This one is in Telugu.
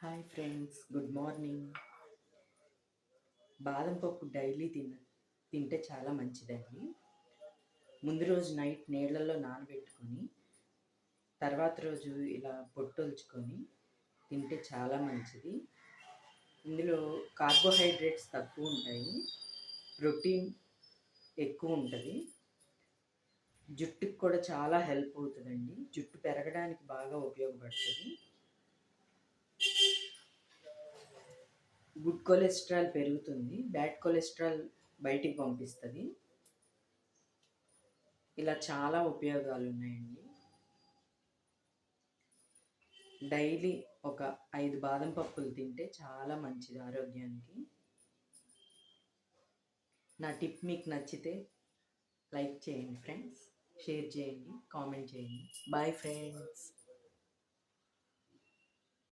Hi friends, good morning. బాదం పప్పు డైలీ తింటే చాలా మంచిదండి. ముందు రోజు నైట్ నీళ్ళల్లో నానబెట్టుకొని తర్వాత రోజు ఇలా పొట్టొల్చుకొని తింటే చాలా మంచిది. ఇందులో కార్బోహైడ్రేట్స్ తక్కువ ఉంటాయి, ప్రోటీన్ ఎక్కువ ఉంటుంది. జుట్టుకు కూడా చాలా హెల్ప్ అవుతుందండి. జుట్టు పెరగడానికి బాగా ఉపయోగపడుతుంది. గుడ్ కొలెస్ట్రాల్ పెరుగుతుంది, బ్యాడ్ కొలెస్ట్రాల్ బయటికి పంపిస్తుంది. ఇలా చాలా ఉపయోగాలు ఉన్నాయండి. డైలీ ఒక 5 బాదం పప్పులు తింటే చాలా మంచిది ఆరోగ్యానికి. నా టిప్ మీకు నచ్చితే లైక్ చేయండి ఫ్రెండ్స్, షేర్ చేయండి, కామెంట్ చేయండి. Bye friends.